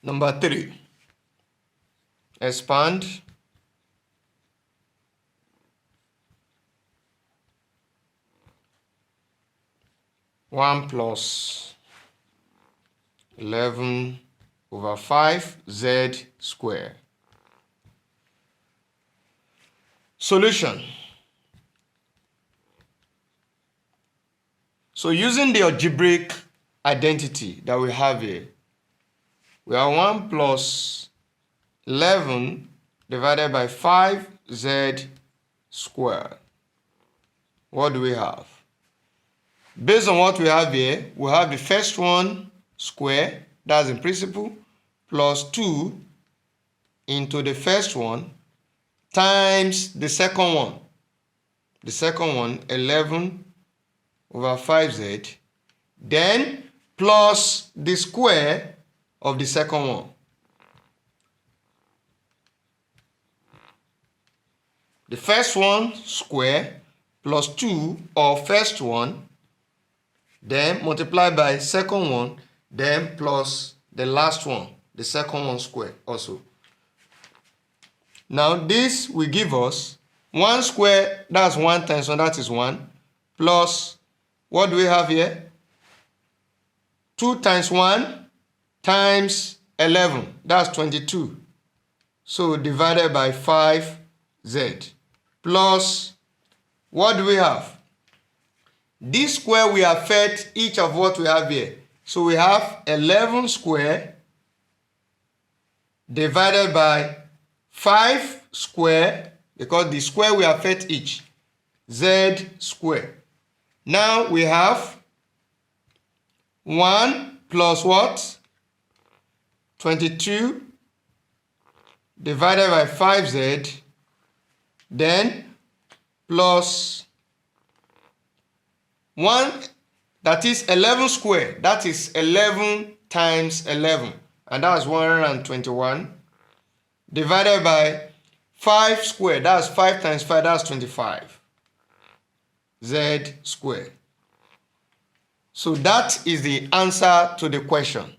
Number 3. Expand (1 plus 11 over 5 z square). Solution. So using the algebraic identity that we have here, we have 1 plus 11 divided by 5z squared. What do we have? Based on what we have here, we have the first one square, that's in principle, plus 2 into the first one times the second one. The second one, 11 over 5z, then plus the square of the second one. The first one square plus 2 of first one, then multiply by second one, then plus the last one, the second one square also. Now this will give us 1 square, that's 1 times 1, that is 1, plus, what do we have here? 2 times 1 times 11, that's 22. So divided by 5z, plus, what do we have? This square will affect each of what we have here. So we have 11 square divided by 5 square, because the square will affect each, z square. Now we have 1 plus what? 22 divided by 5z, then plus 1, that is 11 square, that is 11 times 11, and that's 121, divided by 5 square, that's 5 times 5, that's 25, z square. So that is the answer to the question.